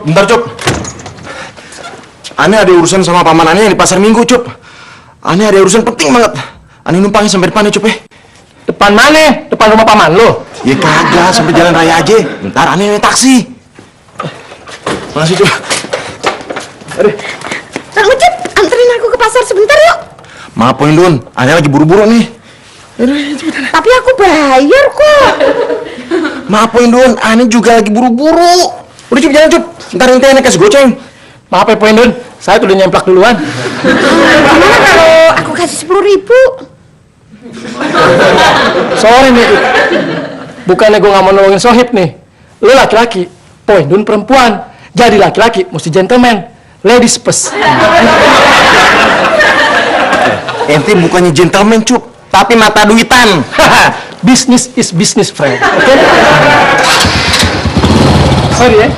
bentar, Cup. Ane ada urusan sama paman Ane yang di pasar Minggu, Cup. Ane ada urusan penting banget. Ane numpangin sampai depan ya, Cup. Depan mana? Depan rumah paman lo? Ya kagak, sampai jalan raya aja. Bentar, Ane naik taksi. Makasih, Cup. Aduh. Kang Ucup, anterin aku ke pasar sebentar yuk. Maaf, Poin Dun. Ane lagi buru-buru nih. Tapi aku bayar kok. Maaf, Poin Dun. Ane juga lagi buru-buru. Udah, Cup, jalan, Cup. Ntar nanti Ane kasih goceng. Maaf ya, Poin Dun. Saya tuh udah nyemplak duluan. Gimana kalau aku kasih 10.000? Sorry nih. Bukannya gue nggak mau nolongin Sohib nih. Lo laki-laki, Poin Dun perempuan. Jadi laki-laki mesti gentleman, ladies first. Ente bukannya gentleman, Cup, tapi mata duitan. Business is business, friend. Oke? Sorry ya.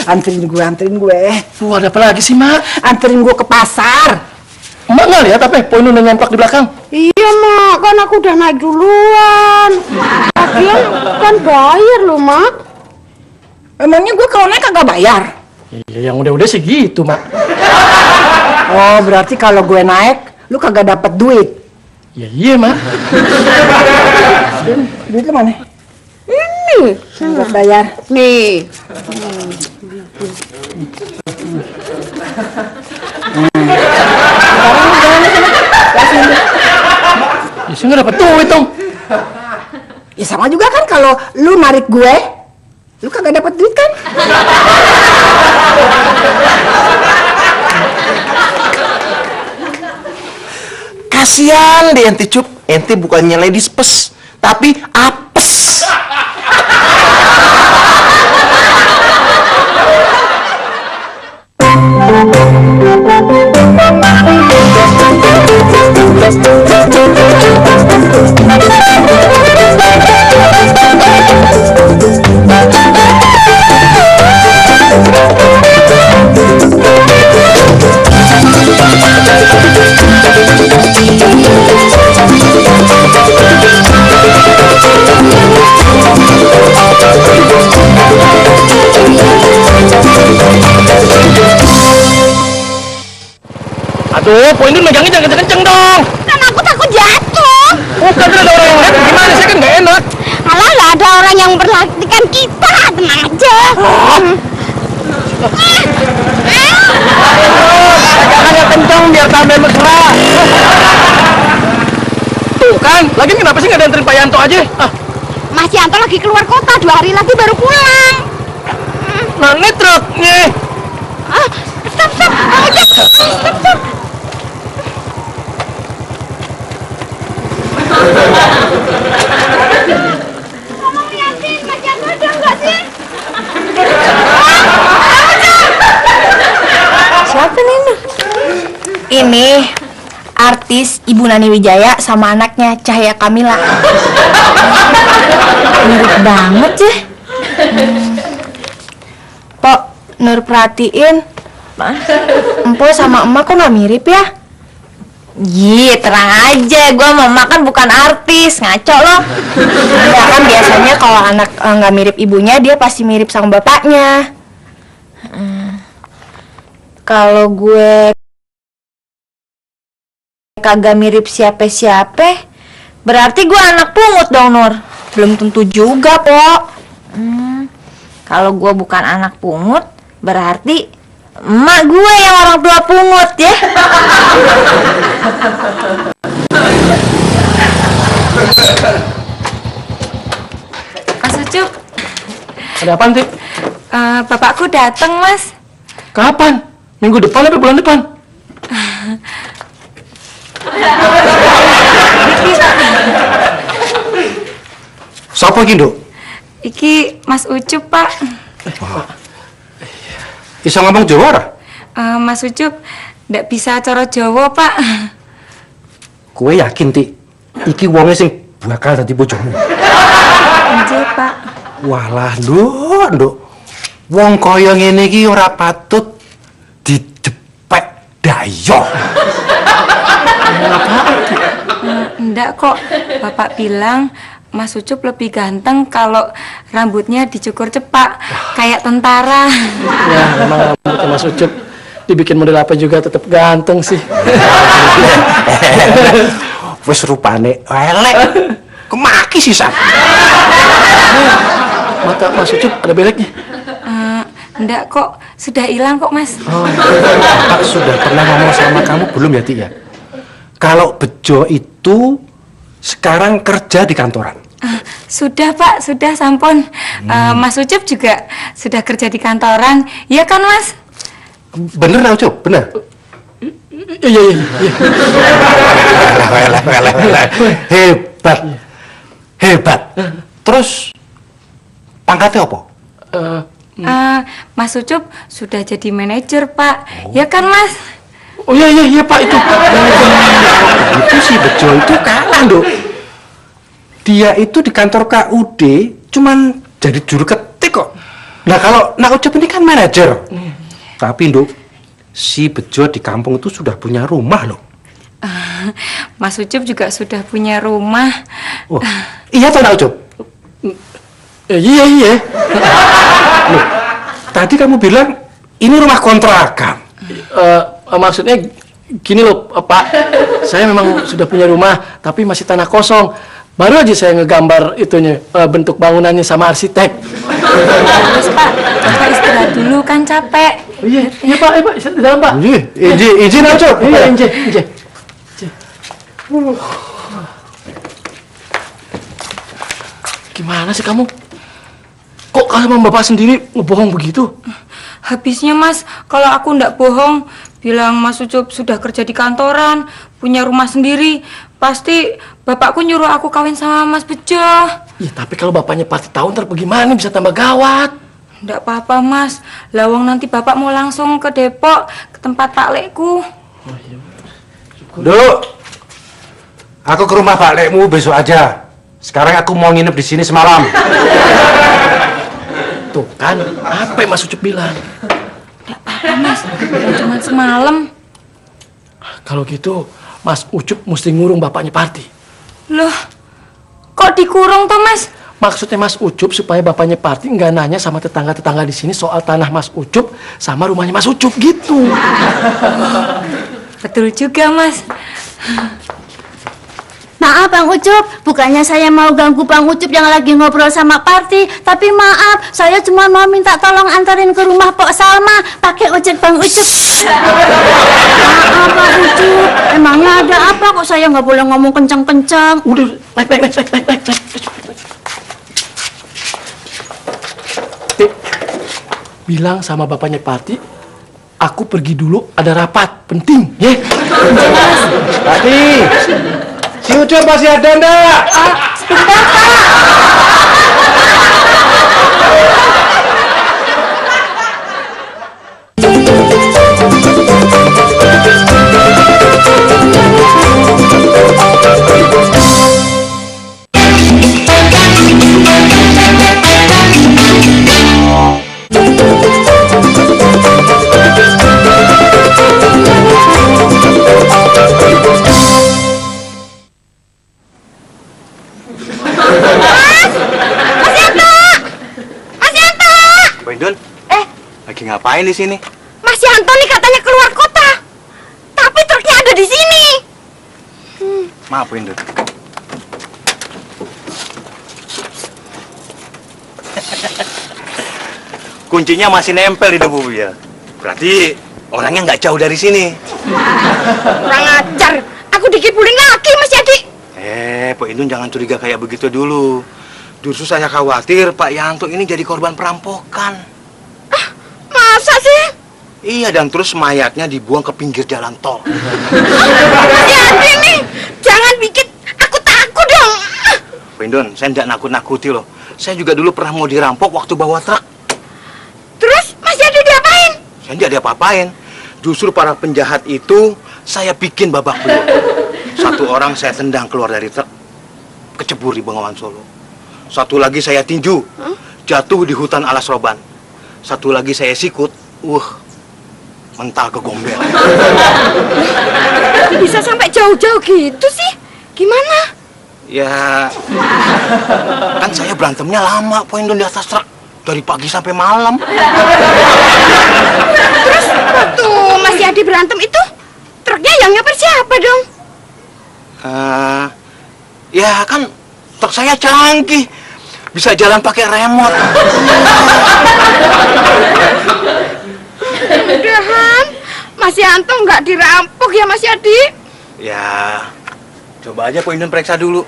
Anterin gue. Ada apa lagi sih, Mak? Anterin gue ke pasar. Mak nggak lihat apa? Poin udah nyemplak di belakang. Iya, Mak. Kan aku udah naik duluan. Lagian kan bayar loh, Mak. Emangnya gue kalau naik kagak bayar? Iya, yang udah-udah sih gitu, Mak. Oh, berarti kalau gue naik, lu kagak dapet duit. Ya iya, Mak. Duit lu mana? Ini. Buat bayar. Nih. Ya sih nggak dapet duit dong. Ya sama juga kan kalau lu narik gue, lu kagak dapet duit kan? Kasian deh ente, Cup. Ente bukannya ladies first, tapi apes. Aduh, Poin Dun megangnya jangan kenceng-kenceng dong. Kan aku takut jatuh. Bukan, ada orang yang lihat. Gimana sih, kan nggak enak. Alah, nggak ada orang yang memperhatikan kita, tenang aja. Jangan yang kenceng biar tambah mesra. Tuh kan, lagi kenapa sih nggak ada anterin Pak Yanto aja? Mas Yanto lagi keluar kota, 2 hari lagi baru pulang. Nah, ini truknya. Stop. Stop. Ngomong Yasin, Mas Yanto ada nggak sih? Siapa nih? Ini artis Ibu Nani Wijaya sama anaknya Cahaya Kamila. Mirip banget ya. Pok, Nur perhatiin, Empo sama emak kok nggak mirip ya? Terang aja, gua sama emak kan bukan artis, ngaco loh. Ya kan biasanya kalau anak nggak mirip ibunya, dia pasti mirip sama bapaknya. Kalau gue kagak mirip siapa-siapa, berarti gue anak pungut dong, Nur. Belum tentu juga, Pok. Kalau gue bukan anak pungut, berarti emak gue yang orang tua pungut ya. Mas Ucup, Ada apaan, Tik? bapakku datang, Mas. Kapan? Minggu depan atau bulan depan? Siapa gitu? Iki Mas Ucup, Pak. Bisa ngomong Jawa? Mas Ucup ndak bisa cara Jawa, Pak. Gue yakin, Tik. Iki wongnya sing bakal dadi bojomu. Nggih, Pak. Walah, Nduk. Wong kaya ngene iki ora patut didepek dayoh. Ndak kok. Bapak bilang Mas Ucup lebih ganteng kalau rambutnya dicukur cepak, kayak tentara. Ya, memang rambutnya Mas Ucup dibikin model apa juga tetap ganteng sih. Wes rupane elek. Kemaki sih, San. Mata Mas Ucup ada beleknya. Enggak kok, sudah hilang kok Mas. Bapak sudah pernah ngomong sama kamu belum ya, Ti ya? Kalau Bejo itu sekarang kerja di kantoran. Sudah Pak, sudah sampun. Mas Ucup juga sudah kerja di kantoran, ya kan Mas? Bener nah, Ucup? Bener? Iya. Hebat. Terus pangkatnya apa? Mas Ucup sudah jadi manajer Pak, ya kan Mas? Oh iya Pak itu. Itu si Bejo itu kalah, Nduk. Dia itu di kantor KUD cuman jadi juru ketik kok. Nah kalau Nak Ucup ini kan manajer. Tapi Nduk, si Bejo di kampung itu sudah punya rumah loh. Mas Ucup juga sudah punya rumah. Oh, iya toh Nak Ucup? Iya. Loh, tadi kamu bilang ini rumah kontrakan. Maksudnya gini loh Pak, saya memang sudah punya rumah tapi masih tanah kosong. Baru aja saya ngegambar itunya, bentuk bangunannya sama arsitek. Terus Pak, Bapak istirahat dulu kan capek. Iya Pak, di dalam Pak. Izin Nak Ucup. Iya, inje. Gimana sih kamu? Kok sama bapak sendiri ngebohong begitu? Habisnya Mas, kalau aku ndak bohong, bilang Mas Ucup sudah kerja di kantoran, punya rumah sendiri, pasti bapakku nyuruh aku kawin sama Mas Bejo. Ya tapi kalau bapaknya pasti tahu ntar bagaimana, bisa tambah gawat. Ndak apa-apa Mas, lawang nanti bapak mau langsung ke Depok, ke tempat Pak Lekku. Duk, aku ke rumah Pak Lekmu besok aja. Sekarang aku mau nginep di sini semalam. Tuh kan, apa yang Mas Ucup bilang? Ndak apa-apa Mas, cuma semalam. Kalau gitu, Mas Ucup mesti ngurung bapaknya Parti. Loh, kok dikurung toh Mas? Maksudnya Mas Ucup supaya bapaknya Parti nggak nanya sama tetangga-tetangga di sini soal tanah Mas Ucup sama rumahnya Mas Ucup gitu. Betul juga Mas. Maaf Bang Ucup, bukannya saya mau ganggu Bang Ucup yang lagi ngobrol sama Parti, tapi maaf, saya cuma mau minta tolong anterin ke rumah Pok Salma pakai ojek Bang Ucup. Maaf Bang Ucup, emangnya ada apa kok saya nggak boleh ngomong kencang-kencang? Udah, naik. Bilang sama bapaknya Parti, aku pergi dulu, ada rapat penting, ya? Tadi, si Ucup masih ada enggak? Sebentar Pak. Indun, lagi ngapain di sini? Mas Yanto nih katanya keluar kota, tapi truknya ada di sini. Maaf, Indun. Kuncinya masih nempel di debu ya. Berarti orangnya nggak jauh dari sini. Kurang ajar, aku dikibulin lagi Mas Yadi. Pak Indun jangan curiga kayak begitu dulu. Justru saya khawatir Pak Yanto ini jadi korban perampokan. Masa sih? Iya, dan terus mayatnya dibuang ke pinggir jalan tol. Mas Yadi nih, jangan bikin aku takut dong. Pak Indun, saya tidak nakut-nakuti loh. Saya juga dulu pernah mau dirampok waktu bawa truk. Terus Mas Yadi diapain? Saya tidak diapa-apain. Justru para penjahat itu saya bikin babak belur. Satu orang saya tendang keluar dari truk, kecebur di Bengawan Solo. Satu lagi saya tinju, jatuh di hutan alas roban. Satu lagi saya sikut, mental ke gombel. Bisa sampai jauh-jauh gitu sih? Gimana? Ya, kan saya berantemnya lama, Pak Indun, di atas truk. Dari pagi sampai malam. Terus waktu Mas Yadi berantem itu, truknya yang nyopir siapa dong? Ya kan truk saya canggih. Bisa jalan pakai remote. Mudah-mudahan Mas Yanto nggak dirampok ya Mas Yadi. Ya, coba aja Pak Indun periksa dulu.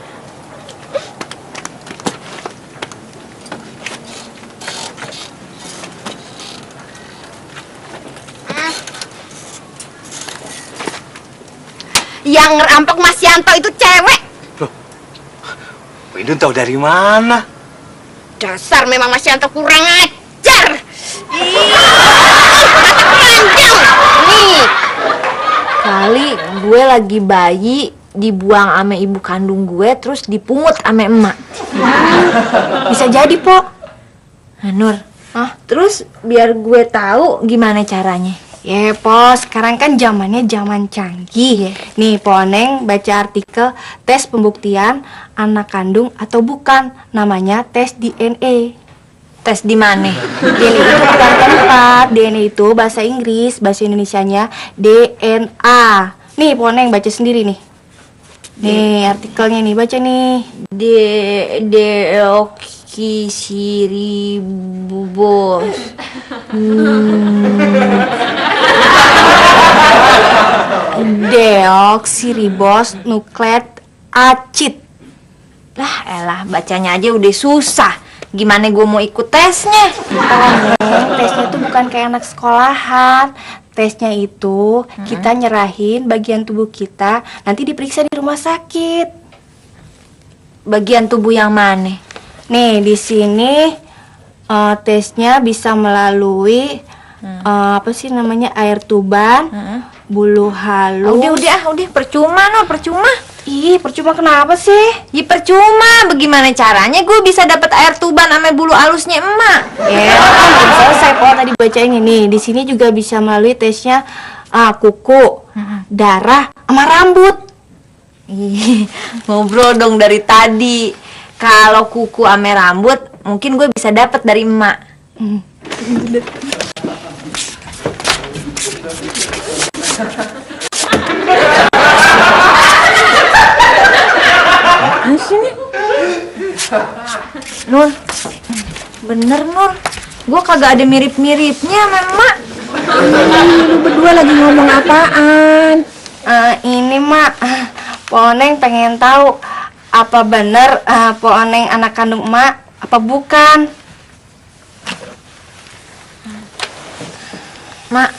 Yang ngerampok Mas Yanto itu cewek. Loh, Pak Indun tahu dari mana? Dasar memang Mas Yanto kurang ajar. Ih, panjang. Nih, Kali gue lagi bayi dibuang ame ibu kandung gue terus dipungut ame emak. Bisa jadi, Po. Nah, Nur. Terus biar gue tahu gimana caranya. Ya, Po, sekarang kan zamannya zaman canggih. Nih, Po Neng baca artikel tes pembuktian anak kandung atau bukan. Namanya tes DNA. Tes di mana? DNA itu bukan tempat. DNA itu bahasa Inggris, bahasa Indonesianya DNA. Nih, Po Neng baca sendiri nih. Nih, artikelnya nih, baca nih. Deoksiribos. Deoksiribos nukleat acid. Lah, elah bacanya aja udah susah. Gimana gue mau ikut tesnya? Tesnya itu bukan kayak anak sekolahan. Tesnya itu kita nyerahin bagian tubuh kita, nanti diperiksa di rumah sakit. Bagian tubuh yang mana? Nih di sini tesnya bisa melalui apa sih namanya, air tuban, bulu halus. Udah percuma no, percuma. Ih, percuma kenapa sih? Ya percuma, bagaimana caranya gue bisa dapat air tuban sama bulu halusnya emak? Ya, kan belum selesai kok tadi bacain ini. Di sini juga bisa melalui tesnya kuku, darah, sama rambut. Ih, ngobrol dong dari tadi. Kalau kuku sama rambut, mungkin gue bisa dapat dari emak. Nur, bener Nur, gue kagak ada mirip-miripnya sama emak. Lu berdua lagi ngomong apaan? Ini mak, Po Neng pengen tahu apa bener Po Neng anak kandung emak apa bukan? Mak,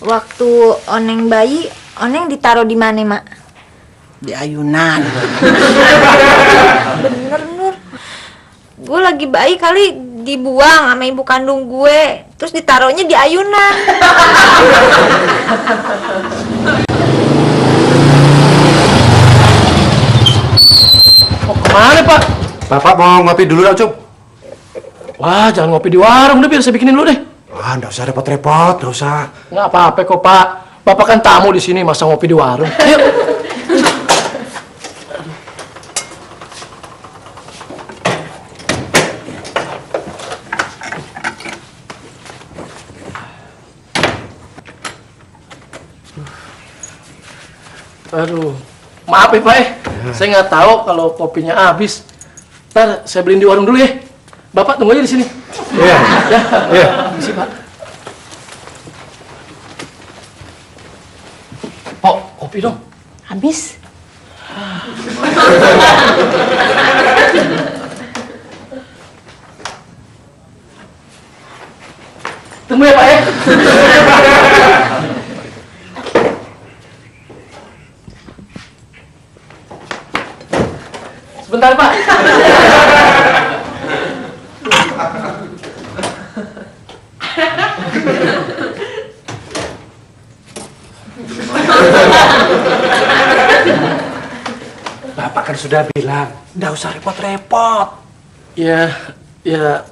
waktu Oneng bayi, Oneng ditaruh di mana, Mak? Di ayunan. Bener, Nur. Gue lagi bayi kali dibuang sama ibu kandung gue, terus ditaruhnya di ayunan. Mau kemana, Pak? Bapak mau ngopi dulu, Ucup? Wah, jangan ngopi di warung deh, biar saya bikinin dulu deh. Wah, nggak usah repot-repot, nggak usah. Nggak apa-apa kok, Pak. Bapak kan tamu di sini, masa ngopi di warung. Ayo. Aduh, maaf ya Pak saya nggak tahu kalau kopinya habis. Ntar saya beliin di warung dulu ya. Bapak tunggu aja di sini. Iya, Ya, iya. Misi Pak. Oh, kopi dong. Habis. Tunggu ya Pak ya. Sebentar Pak. Bapak kan sudah bilang, nggak usah repot-repot. Ya,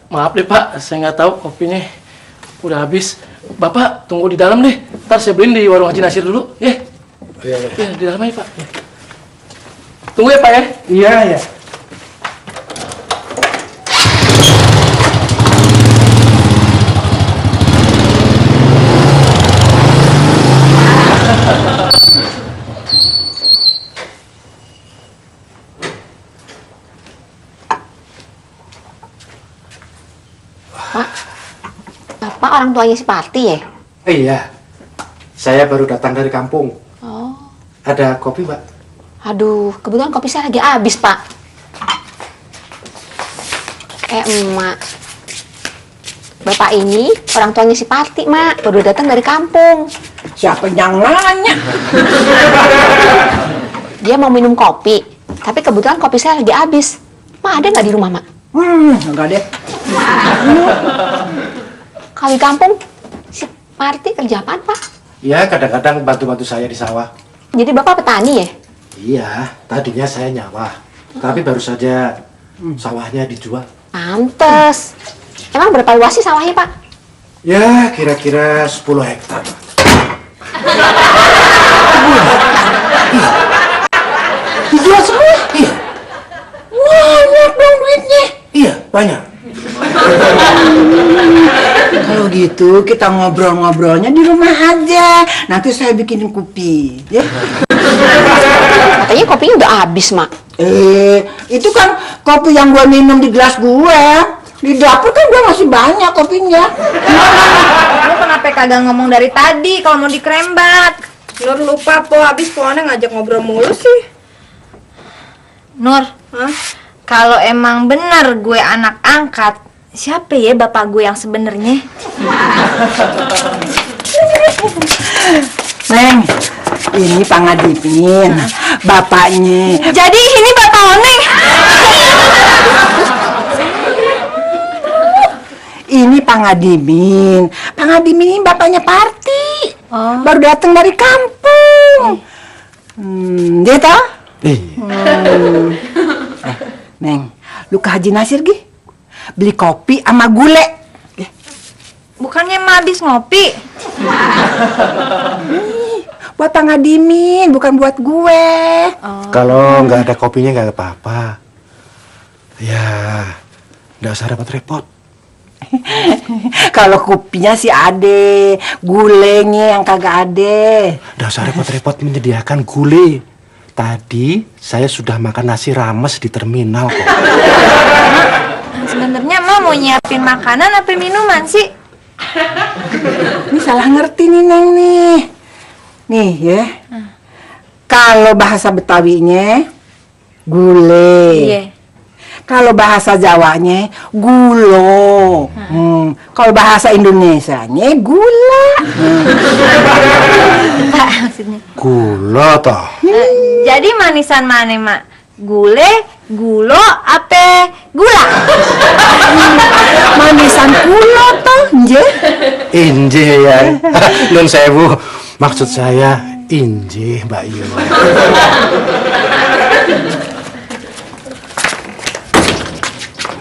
maaf deh Pak, saya nggak tahu kopinya udah habis. Bapak tunggu di dalam deh. Ntar saya beliin di warung Haji Nasir dulu, ya. Iya, iya. Ya, di dalam aja Pak. Tunggu ya Pak ya. Iya, ya. Bapak orang tuanya si Parti ya? Iya. Saya baru datang dari kampung. Oh. Ada kopi, Mbak? Aduh, kebetulan kopi saya lagi habis, Pak. Emak. Bapak ini orang tuanya si Parti, Mak. Baru datang dari kampung. Siapa yang nanya? Dia mau minum kopi. Tapi kebetulan kopi saya lagi habis. Mak, ada nggak di rumah, Mak? Enggak deh. Kalau di kampung, si Parti kerja apaan, Pak? Ya, kadang-kadang bantu-bantu saya di sawah. Jadi Bapak petani ya? Iya, tadinya saya nyawah. Tapi baru saja sawahnya dijual. Pantes. Emang berapa luas sih sawahnya, Pak? Ya, kira-kira 10 hektar. Dijual semua? Iya, Banyak dong duitnya. iya, banyak. Kalau gitu kita ngobrol-ngobrolnya di rumah aja. Nanti saya bikinin kopi, ya. Katanya kopinya udah habis, Mak. Itu kan kopi yang gue minum di gelas gue. Di dapur kan gue masih banyak kopinya. Lu kenapa kagak ngomong dari tadi kalau mau dikerembat? Nur lupa po, habis pohonnya ngajak ngobrol mulu sih. Nur, kalau emang benar gue anak angkat, siapa ya bapak gue yang sebenarnya? Neng, ini Pangadimin, bapaknya. Jadi ini bapak Oneng. Ini Pangadimin. Pangadimin ini bapaknya Parti. Baru datang dari kampung. Dia tahu? Neng, lu ke Haji Nasir Gi, beli kopi sama gule. Bukannya emang habis ngopi? Buat Pangadimin, bukan buat gue. Kalau nggak ada kopinya nggak apa-apa. Ya, nggak usah repot-repot. Kalau kopinya sih ade, gulenya yang kagak ade. Nggak usah repot-repot menyediakan gulai. Tadi saya sudah makan nasi rames di terminal kok. Sebenarnya emak mau nyiapin makanan apa minuman sih? Ini salah ngerti nih Neng nih. Nih ya. Kalau bahasa Betawinya gule. Iya. Kalau bahasa Jawanya gulo. Kalau bahasa Indonesianya gula. Pak, maksudnya. Gula toh. Jadi manisan mana, Mak? Gule, gulo, apa gula? Manisan gulo toh, nje. Inje ya. Nun sewu. Maksud saya inje, Mbak Yu.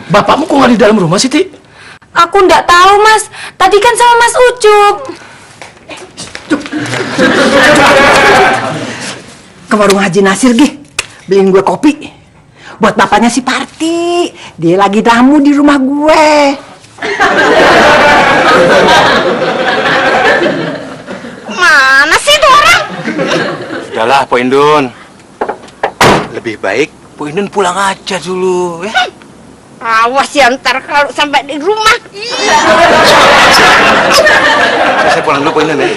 Bapakmu kok nggak di dalam rumah sih, Ti? Aku ndak tahu, Mas. Tadi kan sama Mas Ucup. Ke warung Haji Nasir Gi, beliin gue kopi. Buat bapaknya si Parti. Dia lagi tamu di rumah gue. Mana sih itu orang? Sudahlah, Po Indun. Lebih baik Po Indun pulang aja dulu, ya. Awas ya ntar kalau sampai di rumah. Saya pulang dulu, Po Indun, ya.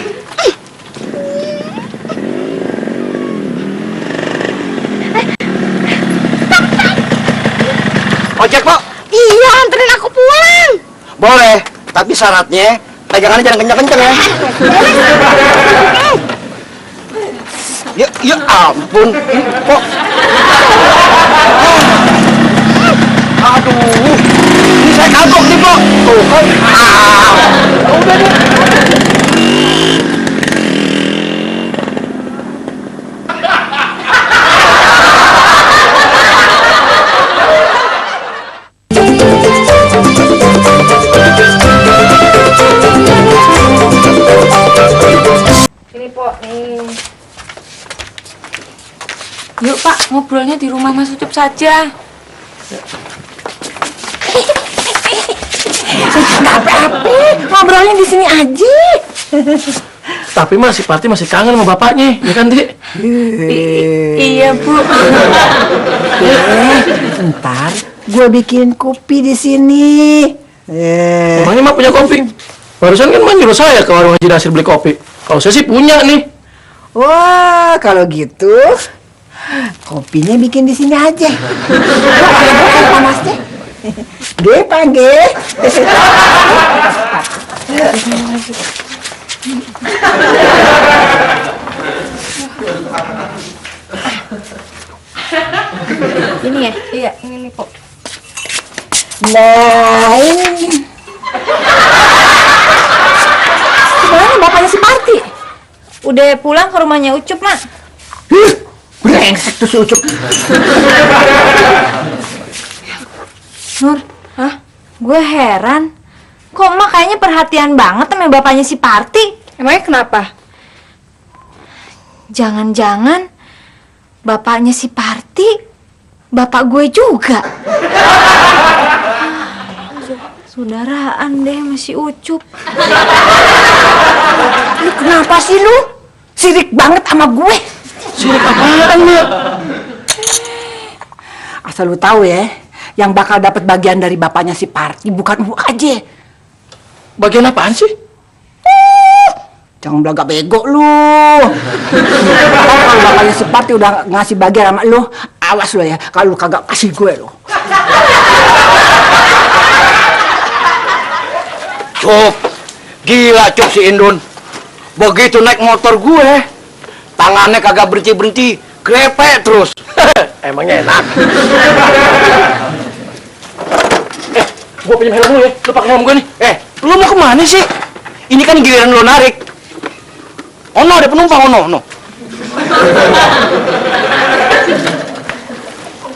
Ojek, Po. Iya, anterin aku pulang. Boleh, tapi syaratnya pegangannya jangan kenceng-kenceng ya. Ya, ya ampun, Po. Aduh, ini saya kagok nih, Po. Tuh kan. Udah deh. Ini, Po, nih. Yuk, Pak. ngobrolnya di rumah Mas Ucup saja. Nggak apa-apa, ngobrolnya di sini aja. Tapi Mas, si Parti masih kangen sama bapaknya, ya kan, Dik? Iya, Bu. Ntar gue bikin kopi di sini. Emangnya Mak punya kopi? Barusan kan Mak nyuruh saya ke warung Haji Nasir beli kopi. Kalau saya sih punya nih. Wah, kalau gitu kopinya bikin di sini aja. Bukan panasnya. Ge, Pak, Ge. Ini ya? Iya, ini nih, Po. Nah, ini. Kemana bapaknya si Parti? Udah pulang ke rumahnya Ucup, Mak. Brengsek tuh si Ucup. Nur, gue heran. Kok Mak kayaknya perhatian banget sama bapaknya si Parti? Emangnya kenapa? Jangan-jangan bapaknya si Parti bapak gue juga. Saudaraan deh masih Ucup. Lu kenapa sih lu? Sirik banget sama gue. Sirik apaan, Mak? Asal lu tahu ya, yang bakal dapat bagian dari bapaknya si Parti bukan lu aja. Bagian apaan sih? Jangan belaga bego lu. Kalau bapaknya si Parti udah ngasih bagian sama lu, awas lu ya kalau lu kagak kasih gue lu. Cup, gila Cup si Indun. Begitu naik motor gue, tangannya kagak berhenti-berhenti, grepek terus. Emangnya enak. Gue pinjam helm lu ya. Lu pakai helm gue nih. Lu mau kemana sih? Ini kan giliran lu narik. Ono, ada penumpang, ono.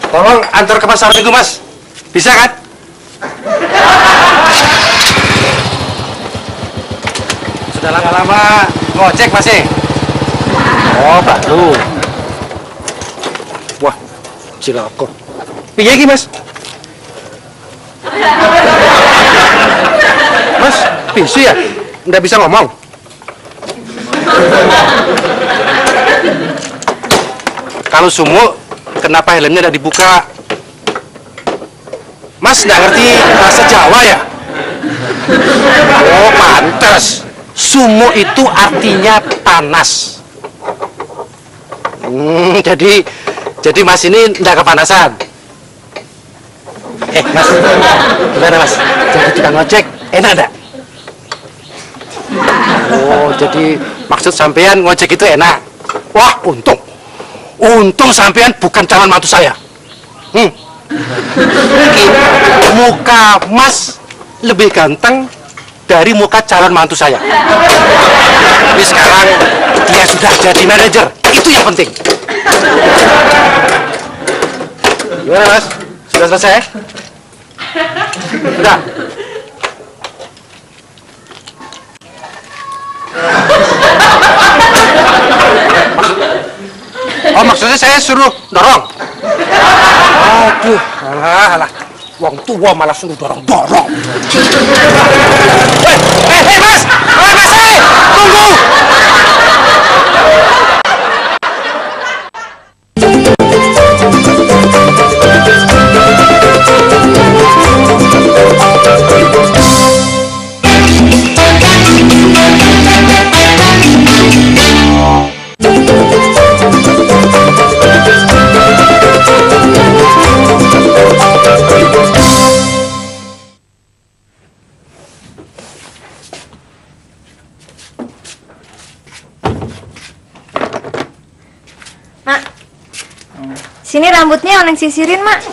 Tolong antar ke pasar Minggu, Mas. Bisa kan? Sudah lama-lama ngojek, Mas. Oh, baru. Wah, ciloko. Piye iki, Mas? Mas, bisu ya? Nggak bisa ngomong? Kalau sumuk, kenapa helmnya nggak dibuka? Mas nggak ngerti bahasa Jawa ya? Oh, pantes. Sumo itu artinya panas. Jadi Mas ini nggak kepanasan? Mas, gimana Mas? Jadi tukang ojek, enak nggak? Oh, jadi maksud sampean ngojek itu enak? Wah, untung. Untung sampean bukan calon mantu saya. Mungkin muka Mas lebih ganteng dari muka calon mantu saya. Tapi sekarang dia sudah jadi manajer, itu yang penting. Gimana Mas? Sudah selesai? Sudah? Maksudnya saya suruh dorong? Aduh, alah. Wong tua malah suruh dorong-dorong. Mas! Mas, tunggu! Mak, sini rambutnya Oneng sisirin, Mak.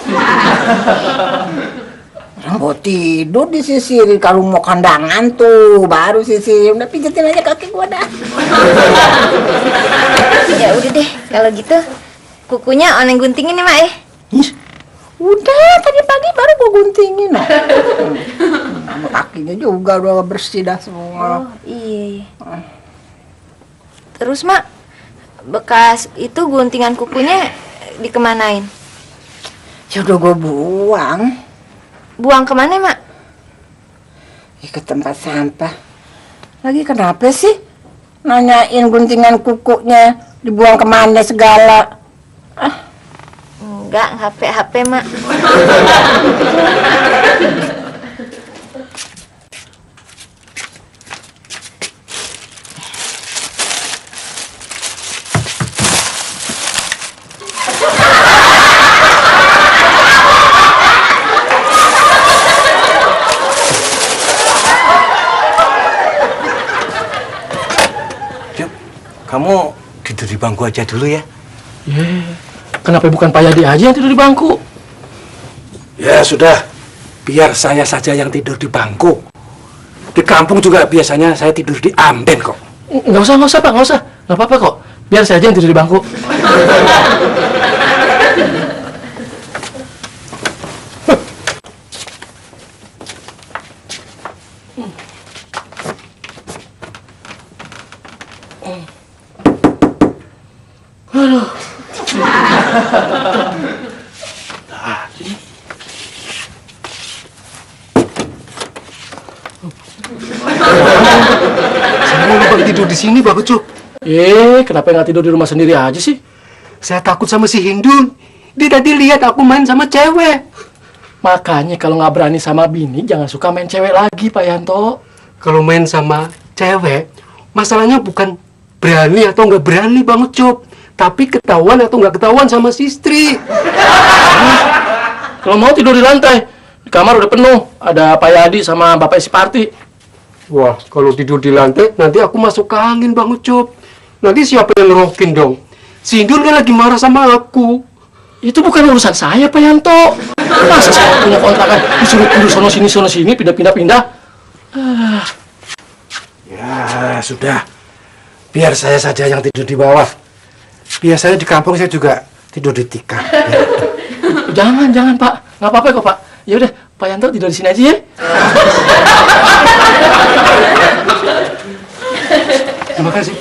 Rambut tidur disisirin, kalau mau kandangan tuh baru sisirin. Udah pijetin aja kaki gua dah. Ya udah deh, kalau gitu kukunya Oneng guntingin nih, Mak ya. Udah, tadi pagi baru gua guntingin. Kakinya juga udah bersih dah semua. Oh, iya. Terus, Mak, bekas itu guntingan kukunya dikemanain? Ya udah gue buang. Buang kemana, Mak? Ke tempat sampah. Lagi kenapa sih? Nanyain guntingan kukunya dibuang kemana segala. Enggak, HP, Mak. Kamu tidur di bangku aja dulu ya. Kenapa bukan Pak Yadi aja yang tidur di bangku? Ya sudah, biar saya saja yang tidur di bangku. Di kampung juga biasanya saya tidur di amben kok. Nggak usah Pak, nggak usah. Nggak apa-apa kok. Biar saya aja yang tidur di bangku. Saya lupa tidur di sini, Pak Ucup. Kenapa nggak tidur di rumah sendiri aja sih? Saya takut sama si Hindun. Dia tadi lihat aku main sama cewek. Makanya kalau nggak berani sama bini, jangan suka main cewek lagi, Pak Yanto. Kalau main sama cewek, masalahnya bukan berani atau nggak berani, Bang Ucup. Tapi ketahuan atau nggak ketahuan sama si istri. Kalau mau tidur di lantai, di kamar udah penuh. Ada Pak Yadi sama Bapak si Parti. Wah, kalau tidur di lantai, nanti aku masuk ke angin, Bang Ucup. Nanti siapa yang ngerokin dong? Si Hindun kan lagi marah sama aku. Itu bukan urusan saya, Pak Yanto. Masa saya punya kontrakan disuruh tidur sono sini, pindah-pindah. Ya, sudah. Biar saya saja yang tidur di bawah. Biasanya di kampung saya juga tidur di tikar. Jangan, Pak. Nggak apa-apa kok, Pak. Ya udah, Pak Yanto tidur di sini aja ya. Terima kasih.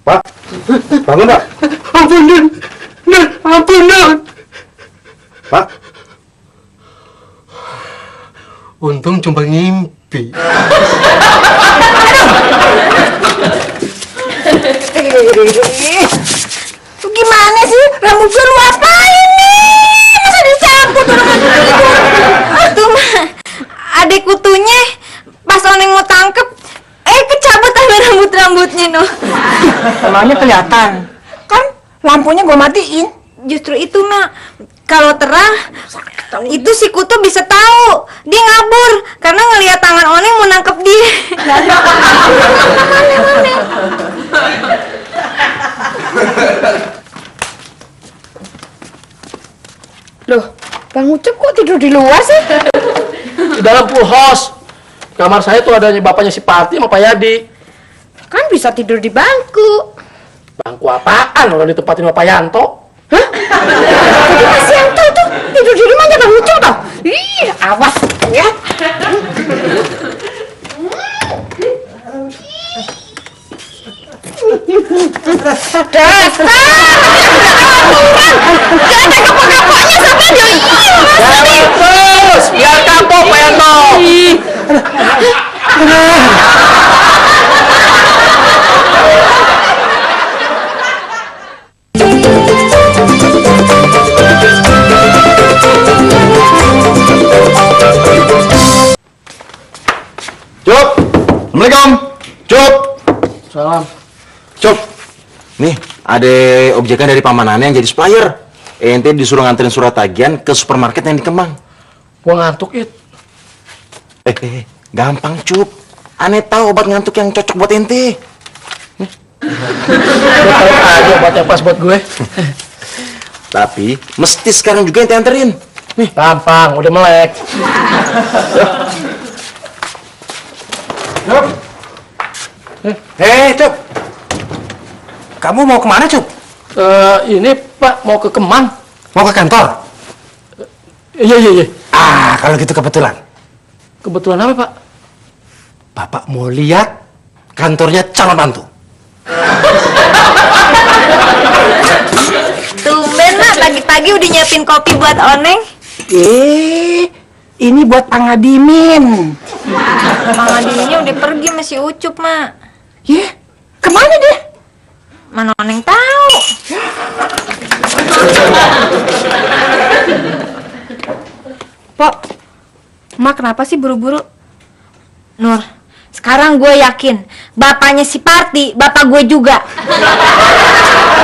Pak, bangun Pak. Ampun, Nun. Ampun, Nun. Pak. Untung cuma ngimpi. Tuh gimana sih? Rambut gue lu apain nih? Masa dicabut orang tidur? Tuh, Mak. Adek kutunya pas Oneng mau tangkep, kecabut sama rambut-rambutnya, noh. Emangnya kelihatan? Kan lampunya gue matiin. Justru itu, Mak. Kalau terang, itu si kutu bisa tahu dia ngabur karena ngelihat tangan Oneng mau nangkep dia. Loh, Bang Ucup kok tidur di luar sih? Di dalam full house. Kamar saya tuh adanya bapaknya si Parti sama Pak Yadi. Kan bisa tidur di bangku. Bangku apaan kalau ditempatin sama Pak Yanto? Hah? Jadi Mas Yanto tuh tidur di rumahnya Bang Ucup toh? Ih, awas ya. Terus, biar kapok Pak Yanto. Cup, Assalamualaikum. Cup. Salam. Cup. Nih, ada objekan dari pamanannya yang jadi supplier. ente disuruh nganterin surat tagihan ke supermarket yang di Kemang. Gua ngantuk, It. Gampang, Cup. Aneh tahu obat ngantuk yang cocok buat ente. Gua tahu aja obat yang pas buat gue. Tapi mesti sekarang juga ente anterin. Nih, gampang, udah melek. Cup. Cup. Kamu mau kemana, Cup? Ini Pak mau ke Kemang. Mau ke kantor? Iya. Kalau gitu kebetulan. Kebetulan apa, Pak? Bapak mau lihat kantornya calon mantu. Tumben, Mak, pagi-pagi udah nyiapin kopi buat Oneng. Ini buat Pangadimin. Mang Adininya udah pergi, masih Ucup, Mak. Kemana dia? Mana Oneng tahu. Pok, Mak kenapa sih buru-buru? Nur, sekarang gue yakin bapaknya si Parti, bapak gue juga.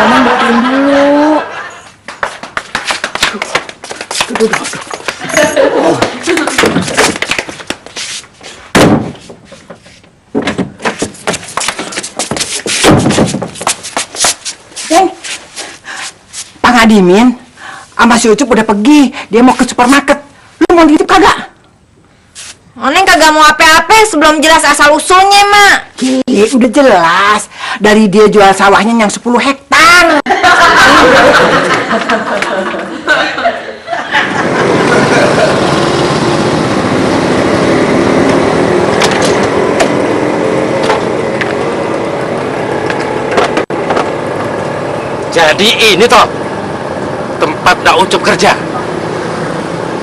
Oneng buktiin dulu. Pangadimin sama si Ucup udah pergi. Dia mau ke supermarket. Lu mau nitip kagak? Oneng kagak mau apa-apa sebelum jelas asal usulnya, Mak. Udah jelas. Dari dia jual sawahnya yang 10 hektar. Jadi ini toh tempat Dak Ucup kerja.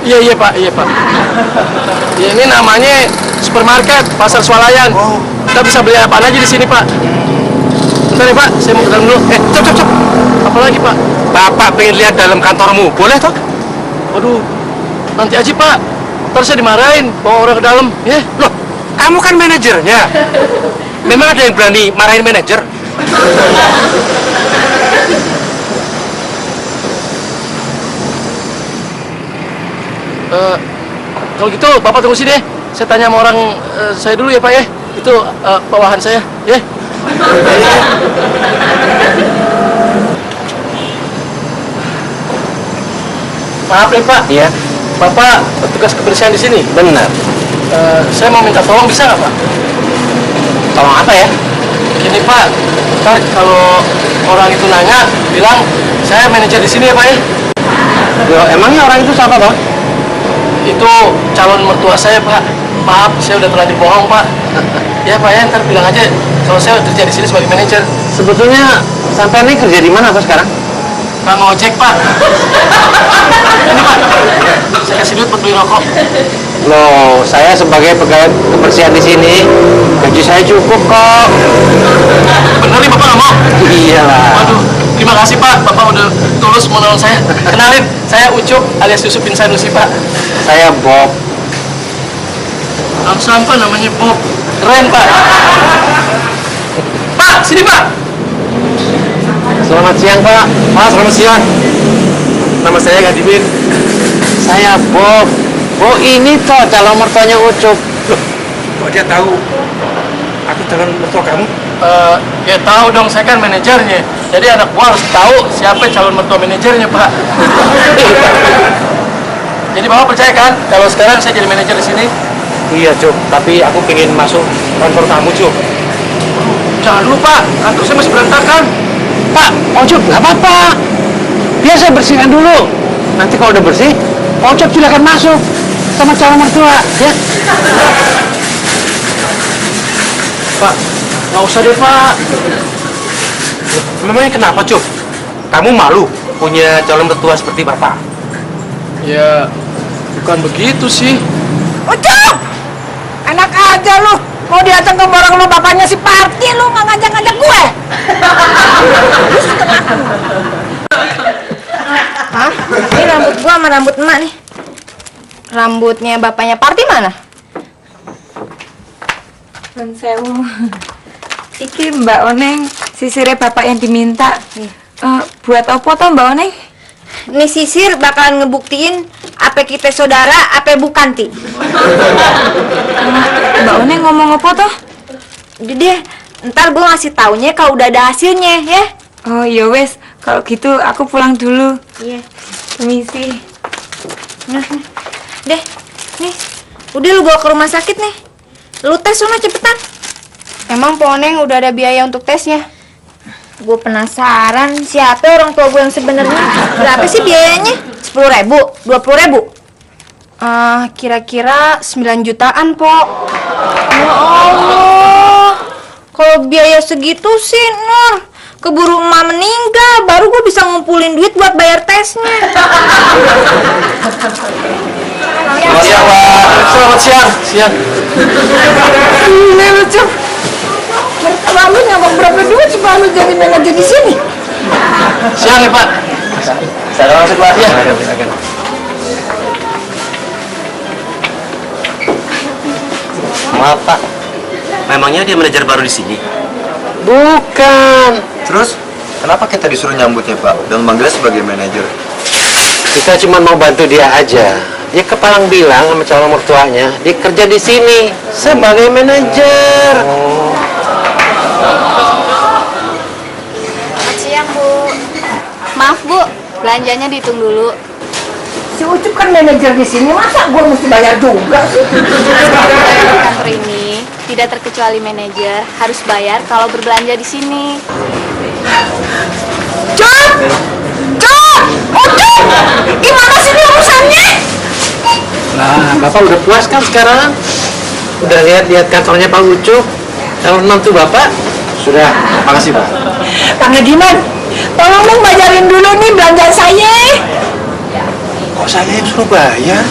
Iya Pak. Ya, ini namanya supermarket Pasar Swalayan. Kita bisa beli apa aja di sini, Pak. Bentar ya, Pak, saya mau ke dalam dulu. Cop. Apa lagi, Pak? Bapak pengen lihat dalam kantormu, boleh toh? Waduh, nanti aja, Pak. Ntar saya dimarahin bawa orang ke dalam, ya. Loh, kamu kan manajernya. Memang ada yang berani marahin manajer? Kalau gitu, Bapak tunggu sini ya. Saya tanya sama orang saya dulu ya, Pak ya. Itu bawahan saya, ya. Maaf nih, Pak. Iya. Bapak petugas kebersihan di sini? Benar. Saya mau minta tolong, bisa nggak, Pak? Tolong apa ya? Gini, Pak. Ntar kalau orang itu nanya, bilang saya manajer di sini ya, Pak ya. Loh, emangnya orang itu siapa toh? Itu calon mertua saya, Pak. Maaf, saya udah terlanjur bohong, Pak. Ya, Pak ya, ntar bilang aja kalau saya kerja di sini sebagai manajer. Sebetulnya sampai ini kerja di mana toh sekarang? Bang ojek, Pak. Ini, Pak. Saya kasih duit buat beli rokok. Loh, saya sebagai pegawai kebersihan di sini, gaji saya cukup kok. Bener nih, Bapak nggak mau? Iyalah. Waduh, terima kasih, Pak. Bapak udah tulus mau nolong saya. Kenalin, saya Ucup alias Yusuf bin Sanusi, Pak. Saya Bob. Langsung apa namanya, Bob? Keren, Pak. Pak, sini, Pak. Selamat siang, Pak. Pak, selamat siang. Nama saya Gadimin. Saya Bob. Oh, ini toh calon mertuanya Ucup. Loh, kok dia tahu aku calon mertua kamu? Ya tahu dong, saya kan manajernya. Jadi anak gua harus tahu siapa calon mertua manajernya, Pak. Jadi Bapak percaya kan kalau sekarang saya jadi manajer di sini? Iya, Cup. Tapi aku pengen masuk kantor kamu, Cup. Jangan lupa, kantor saya masih berantakan. Pak, Ucup, nggak apa-apa. Biar saya bersihkan dulu. Nanti kalau udah bersih, Ucup silakan masuk sama calon mertua, ya. Pak, nggak usah deh, Pak. Memangnya kenapa, Cup? Kamu malu punya calon mertua seperti Bapak? Ya, bukan begitu sih. Ucup! Enak aja lu. Mau diajak ke orang lu bapaknya si Parti, lu nggak ngajak-ngajak gue. Hah? Ini rambut gua sama rambut emak nih. Rambutnya bapaknya Parti mana? Nun sewu. Iki Mbak Oneng, sisirnya bapak yang diminta. Buat apa toh Mbak Oneng? nih Sisir bakalan ngebuktiin apa kita saudara, apa bukan ti. Mbak Oneng ngomong apa toh? Udah deh, ntar gue ngasih taunya kalau udah ada hasilnya ya. Oh iya wes, kalau gitu aku pulang dulu. Iya. Permisi. Nah, deh, nih, udah lu bawa ke rumah sakit nih. Lu tes sana cepetan. Emang Po Oneng udah ada biaya untuk tesnya? Gue penasaran siapa orang tua gue yang sebenarnya. Berapa sih biayanya? 10.000, 20.000? Kira-kira 9 jutaan, Po. Ya Allah, kalau biaya segitu sih, Nur, keburu emak meninggal, baru gue bisa ngumpulin duit buat bayar tesnya. Selamat siang, Pak. Selamat siang. Siang. Ini lucu. Mertua lu nyambung berapa duit supaya lu jadi manajer di sini? Siang ya, Pak. Saya masuk, Pak. Iya. Maaf, Pak. Memangnya dia manajer baru di sini? Bukan. Terus, kenapa kita disuruh nyambutnya, Pak? Dan manggilnya sebagai manajer? Kita cuma mau bantu dia aja. Dia kepalang bilang sama calon mertuanya, dia kerja di sini sebagai manajer. Selamat siang, Bu. Maaf, Bu. Belanjanya dihitung dulu. Si Ucup kan manajer di sini, masa gua mesti bayar juga sih? Dari kantor ini tidak terkecuali manajer harus bayar kalau berbelanja di sini. Cuk! Cuk! Ucup! Gimana sih ini urusannya? Nah, Bapak udah puas kan sekarang? Udah lihat kantornya Pak Ucup? Calon menantu Bapak? Sudah, makasih, Pak. Kang Ediman, tolong dong bayarin dulu nih belanjaan saya. Kok saya yang suruh bayar?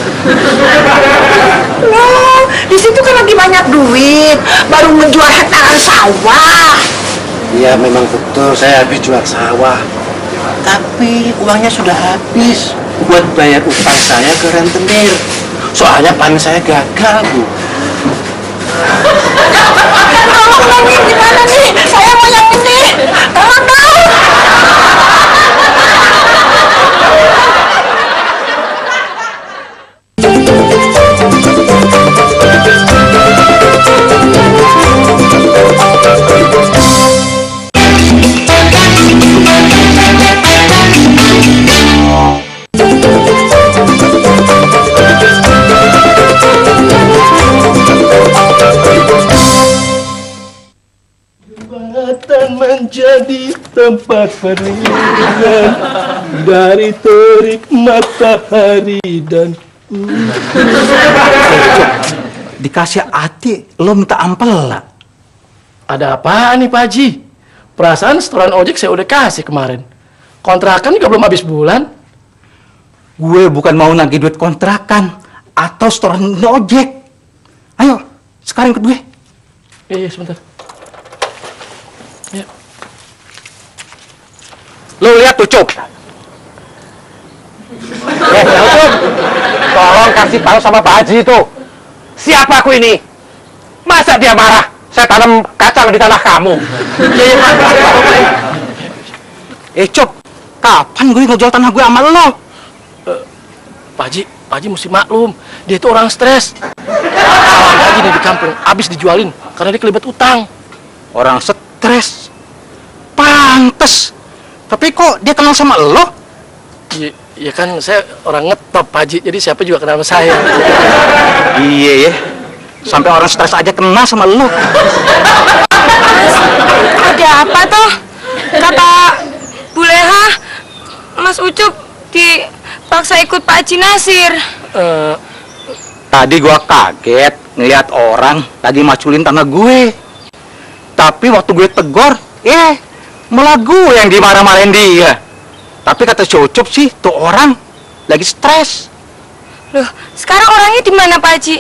Loh, di situ kan lagi banyak duit, baru menjual hektaran sawah. Iya, memang betul saya habis jual sawah. Tapi uangnya sudah habis buat bayar utang saya ke rentenir. Soalnya panen saya gagal, Bu. Tolong dong, gimana nih? Saya mau yang ini. Tolong dong. Jembatan menjadi tempat perlindungan dari terik matahari dan Dikasih hati, lo minta ampela. Ada apaan nih, Pak Haji? Perasaan setoran ojek saya udah kasih kemarin. Kontrakan juga belum habis bulan. Gue bukan mau nagih duit kontrakan atau setoran ojek. Ayo, sekarang ikut gue. Iya, sebentar. Ya. Lo lihat tuh, Cup. Cup. Tolong kasih tahu sama Pak Haji itu. Siapa aku ini? Masa dia marah? Saya tanam kacang di tanah kamu. Iya, Pak. Cup. Kapan gue ngejual tanah gue sama lo? Pak Haji mesti maklum. Dia itu orang stres. Sawah lagi nih di kampung, habis dijualin karena dia kelibet utang. Orang stres. Pantes. Tapi kok dia kenal sama lo? Ya kan saya orang ngetop, Pak Haji, jadi siapa juga kenal sama saya. Iya ya. Sampai orang stres aja kenal sama lo. Ada apa toh? Kata Bu Leha, Mas Ucup dipaksa ikut Pak Haji Nasir. Tadi gua kaget ngeliat orang lagi maculin tanah gue. Tapi waktu gue tegor, malah gue yang dimarah-marahin dia. Tapi kata si Ucup sih, tuh orang lagi stres. Loh, sekarang orangnya di mana Pak Haji?